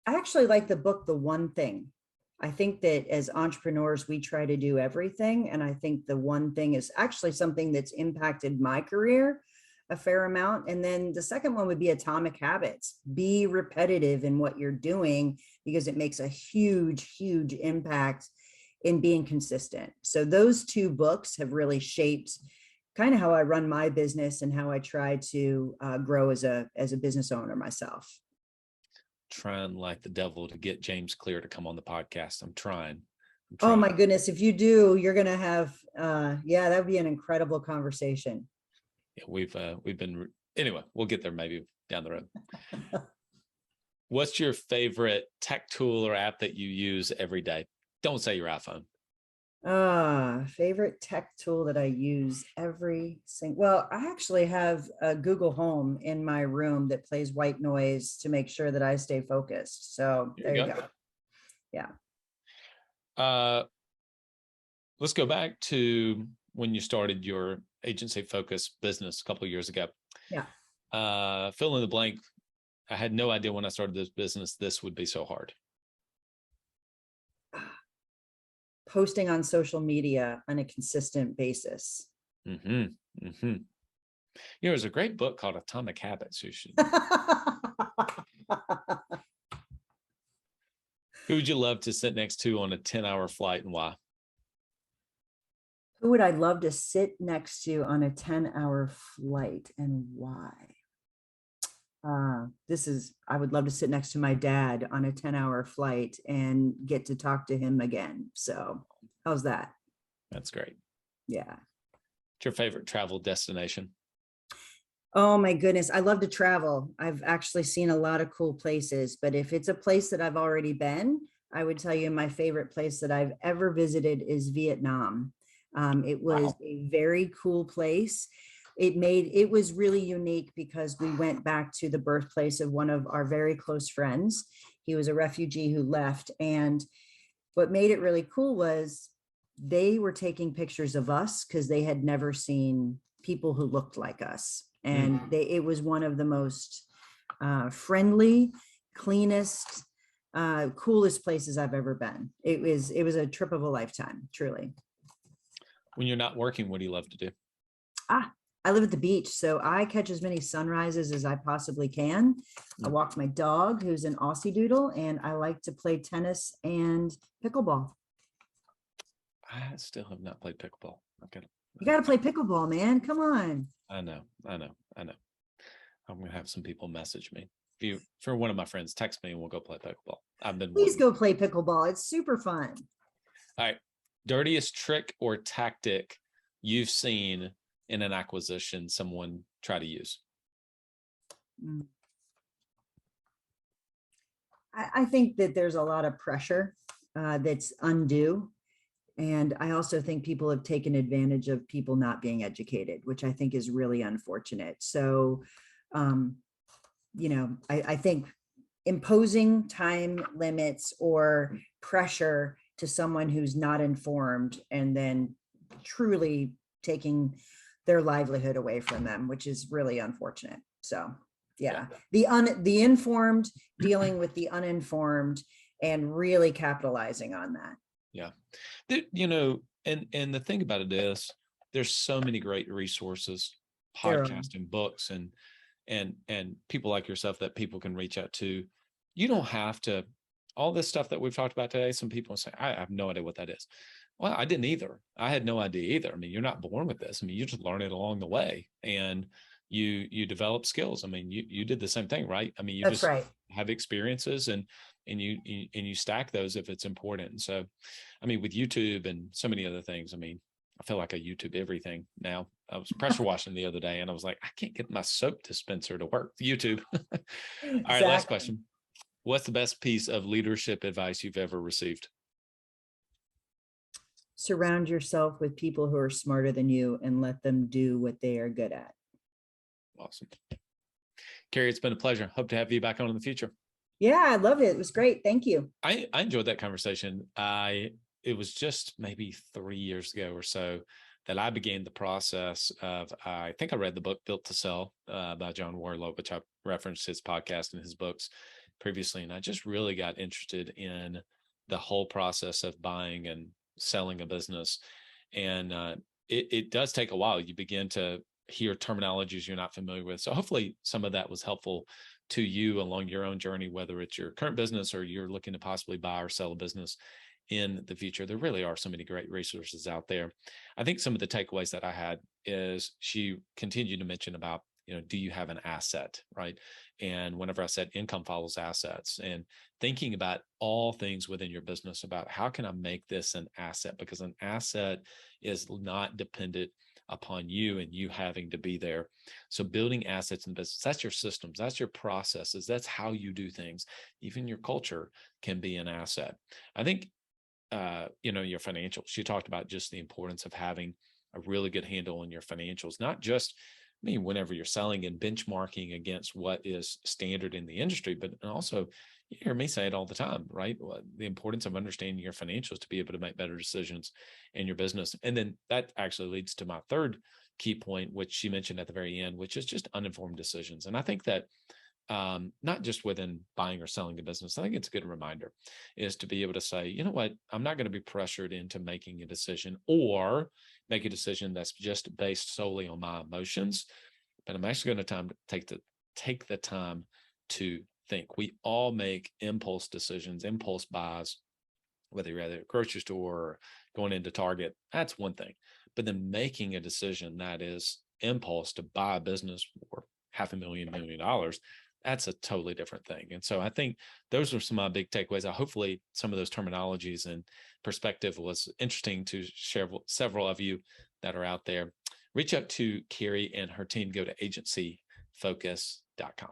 actually like the book, The One Thing. I think that as entrepreneurs, we try to do everything. And I think the one thing is actually something that's impacted my career a fair amount. And then the second one would be Atomic Habits. Be repetitive in what you're doing, because it makes a huge, huge impact in being consistent. So those two books have really shaped kind of how I run my business and how I try to grow as a business owner myself. Trying like the devil to get James Clear to come on the podcast. I'm trying. Oh my goodness. If you do, you're going to have, that would be an incredible conversation. Yeah, we've been, anyway, we'll get there maybe down the road. What's your favorite tech tool or app that you use every day? Don't say your iPhone. Favorite tech tool that I use well, I actually have a Google Home in my room that plays white noise to make sure that I stay focused. So there you go. Yeah. Let's go back to when you started your agency focused business a couple of years ago. Yeah. Fill in the blank. I had no idea when I started this business, this would be so hard. Posting on social media on a consistent basis. There's a great book called Atomic Habits. You should. Who would you love to sit next to on a 10-hour flight, and why? Who would I love to sit next to on a 10-hour flight, and why? I would love to sit next to my dad on a 10-hour flight and get to talk to him again. So how's that? That's great. Yeah. What's your favorite travel destination? Oh my goodness. I love to travel. I've actually seen a lot of cool places, but if it's a place that I've already been, I would tell you my favorite place that I've ever visited is Vietnam. It was Wow. a very cool place. It was really unique because we went back to the birthplace of one of our very close friends. He was a refugee who left. And what made it really cool was they were taking pictures of us because they had never seen people who looked like us. And it was one of the most friendly, cleanest, coolest places I've ever been. It was a trip of a lifetime, truly. When you're not working, what do you love to do? I live at the beach, so I catch as many sunrises as I possibly can. I walk my dog, who's an Aussie Doodle, and I like to play tennis and pickleball. I still have not played pickleball. Okay. You got to play pickleball, man. Come on. I know. I'm gonna have some people message me. For one of my friends, text me and we'll go play pickleball. I've been Please wanting. go play pickleball. It's super fun. All right. Dirtiest trick or tactic you've seen in an acquisition someone try to use? I think that there's a lot of pressure that's undue. And I also think people have taken advantage of people not being educated, which I think is really unfortunate. So, I think imposing time limits or pressure to someone who's not informed and then truly taking their livelihood away from them, which is really unfortunate. So, yeah, the informed dealing with the uninformed and really capitalizing on that. Yeah. And the thing about it is there's so many great resources, podcasts and books and people like yourself that people can reach out to. You don't have to, all this stuff that we've talked about today, some people say, I have no idea what that is. Well, I didn't either. I had no idea either. I mean, you're not born with this. I mean, you just learn it along the way and you develop skills. I mean, you did the same thing, right? I mean, you That's just right. have experiences and you stack those if it's important. And so, I mean, with YouTube and so many other things, I mean, I feel like I YouTube everything now. I was pressure washing the other day and I was like, I can't get my soap dispenser to work. YouTube. All right, last question. What's the best piece of leadership advice you've ever received? Surround yourself with people who are smarter than you and let them do what they are good at. Awesome. Carrie, it's been a pleasure. Hope to have you back on in the future. Yeah, I love it. It was great. Thank you. I enjoyed that conversation. It was just maybe 3 years ago or so that I began the process of, I think I read the book Built to Sell by John Warlow, which I referenced his podcast and his books previously. And I just really got interested in the whole process of buying and selling a business. And it does take a while. You begin to hear terminologies you're not familiar with. So hopefully some of that was helpful to you along your own journey, whether it's your current business or you're looking to possibly buy or sell a business in the future. There really are so many great resources out there. I think some of the takeaways that I had is she continued to mention about, do you have an asset, right? And whenever I said income follows assets, and thinking about all things within your business about how can I make this an asset, because an asset is not dependent upon you and you having to be there. So building assets in business, that's your systems, that's your processes, that's how you do things. Even your culture can be an asset. I think, your financials, she talked about just the importance of having a really good handle on your financials, not just, whenever you're selling and benchmarking against what is standard in the industry, but also you hear me say it all the time, right? The importance of understanding your financials to be able to make better decisions in your business. And then that actually leads to my third key point, which she mentioned at the very end, which is just uninformed decisions. And I think that not just within buying or selling a business, I think it's a good reminder is to be able to say, you know what, I'm not going to be pressured into making a decision or make a decision that's just based solely on my emotions, but I'm actually going to take the time to think. We all make impulse decisions, impulse buys, whether you're at a grocery store or going into Target, that's one thing. But then making a decision that is impulse to buy a business for $500,000, $1 million, that's a totally different thing. And so I think those are some of my big takeaways. Hopefully some of those terminologies and perspective was interesting to share with several of you that are out there. reach out to Carrie and her team. Go to agencyfocus.com.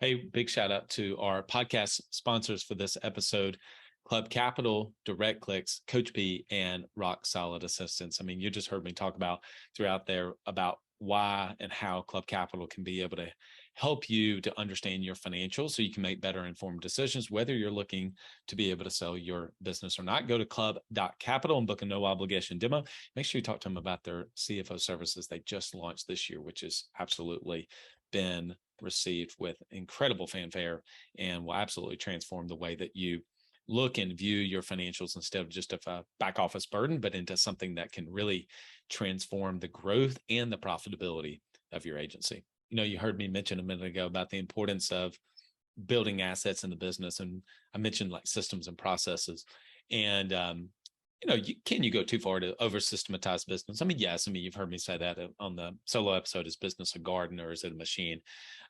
Hey, big shout out to our podcast sponsors for this episode, Club Capital, Direct Clicks, Coach P, and Rock Solid Assistance. I mean, you just heard me talk about throughout there about why and how Club Capital can be able to help you to understand your financials so you can make better informed decisions, whether you're looking to be able to sell your business or not. Go to club.capital and book a no obligation demo. Make sure you talk to them about their CFO services they just launched this year, which has absolutely been received with incredible fanfare and will absolutely transform the way that you look and view your financials instead of just a back office burden, but into something that can really transform the growth and the profitability of your agency. You know, you heard me mention a minute ago about the importance of building assets in the business. And I mentioned like systems and processes. And, you know, can you go too far to over systematize business? I mean, yes. I mean, you've heard me say that on the solo episode, is business a garden or is it a machine?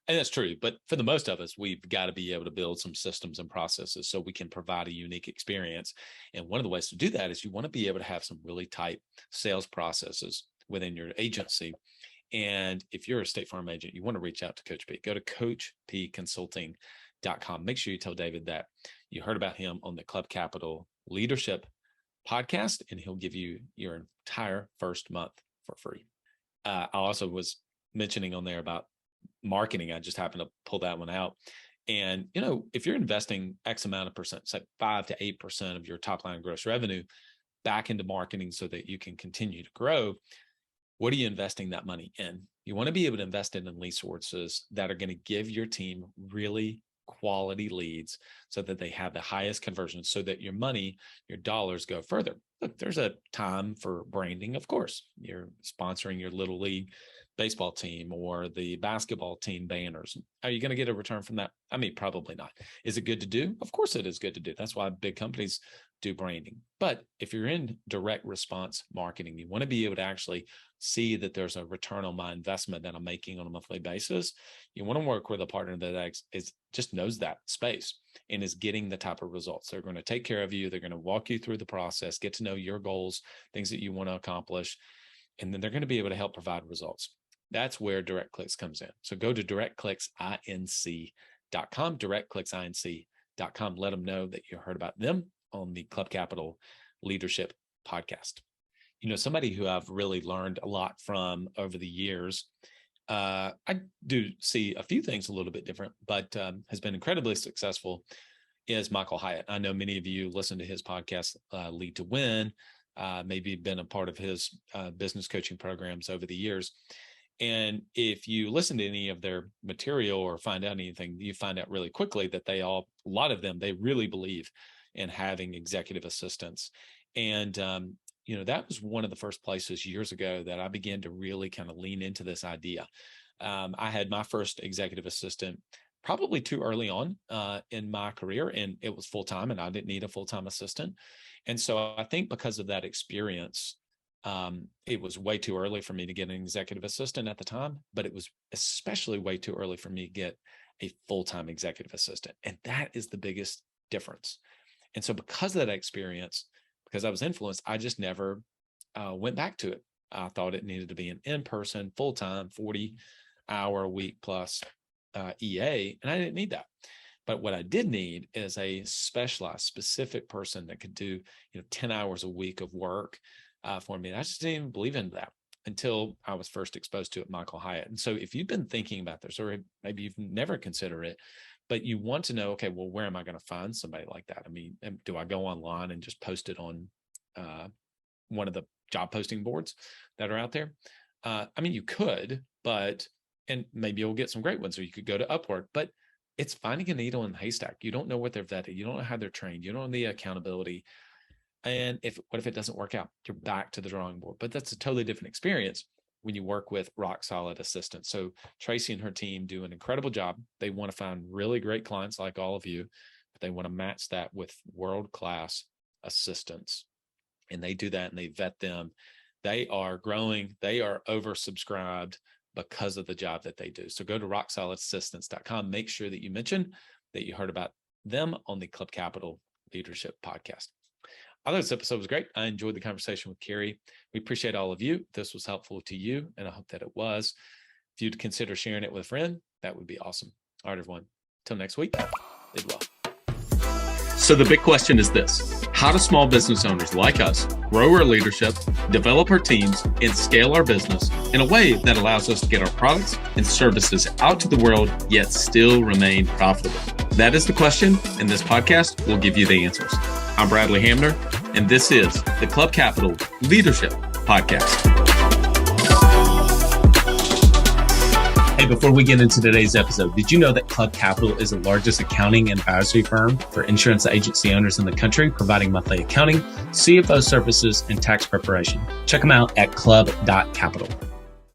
And that's true. But for the most of us, we've got to be able to build some systems and processes so we can provide a unique experience. And one of the ways to do that is you want to be able to have some really tight sales processes within your agency. And if you're a State Farm agent, you want to reach out to Coach P. Go to coachpconsulting.com. Make sure you tell David that you heard about him on the Club Capital Leadership podcast, and he'll give you your entire first month for free. I also was mentioning on there about marketing. I just happened to pull that one out. And, you know, if you're investing X amount of percent, say 5 to 8% of your top line gross revenue back into marketing so that you can continue to grow, what are you investing that money in? You want to be able to invest it in resources that are going to give your team really quality leads so that they have the highest conversion, so that your money, your dollars go further. Look, there's a time for branding. Of course, you're sponsoring your little league baseball team or the basketball team banners. Are you going to get a return from that? I mean, probably not. Is it good to do? Of course it is good to do. That's why big companies do branding. But if you're in direct response marketing, you want to be able to actually see that there's a return on my investment that I'm making on a monthly basis. You want to work with a partner that is just knows that space and is getting the type of results. They're going to take care of you. They're going to walk you through the process, get to know your goals, things that you want to accomplish, and then they're going to be able to help provide results. That's where Direct Clicks comes in. So go to directclicksinc.com, directclicksinc.com. Let them know that you heard about them on the Club Capital Leadership podcast. You know, somebody who I've really learned a lot from over the years, I do see a few things a little bit different, but has been incredibly successful, is Michael Hyatt. I know many of you listen to his podcast, Lead to Win, maybe been a part of his business coaching programs over the years. And if you listen to any of their material or find out anything, you find out really quickly that a lot of them, they really believe in having executive assistants. And, you know, that was one of the first places years ago that I began to really kind of lean into this idea. I had my first executive assistant probably too early on in my career, and it was full-time, and I didn't need a full-time assistant. And so I think because of that experience, it was way too early for me to get an executive assistant at the time, but it was especially way too early for me to get a full-time executive assistant. And that is the biggest difference. And so because of that experience, because I was influenced, I just never went back to it. I thought it needed to be an in-person, full-time, 40-hour a week plus EA, and I didn't need that. But what I did need is a specialized, specific person that could do, 10 hours a week of work for me. And I just didn't even believe in that until I was first exposed to it, Michael Hyatt. And so if you've been thinking about this, or maybe you've never considered it, but you want to know, okay, well, where am I going to find somebody like that? I mean, do I go online and just post it on one of the job posting boards that are out there? I mean, you could, and maybe you'll get some great ones, or you could go to Upwork, but it's finding a needle in the haystack. You don't know what they're vetted. You don't know how they're trained. You don't know the accountability. And what if it doesn't work out? You're back to the drawing board. But that's a totally different experience when you work with rock solid assistants. So Tracy and her team do an incredible job. They want to find really great clients like all of you, but they want to match that with world-class assistants. And they do that and they vet them. They are growing. They are oversubscribed because of the job that they do. So go to rocksolidassistants.com. Make sure that you mention that you heard about them on the Club Capital Leadership podcast. I thought this episode was great. I enjoyed the conversation with Carrie. We appreciate all of you. If this was helpful to you, and I hope that it was. If you'd consider sharing it with a friend, that would be awesome. All right, everyone. Till next week, live well. So the big question is this: how do small business owners like us grow our leadership, develop our teams, and scale our business in a way that allows us to get our products and services out to the world, yet still remain profitable? That is the question, and this podcast will give you the answers. I'm Bradley Hamner, and this is the Club Capital Leadership Podcast. Hey, before we get into today's episode, did you know that Club Capital is the largest accounting and advisory firm for insurance agency owners in the country, providing monthly accounting, CFO services, and tax preparation? Check them out at club.capital.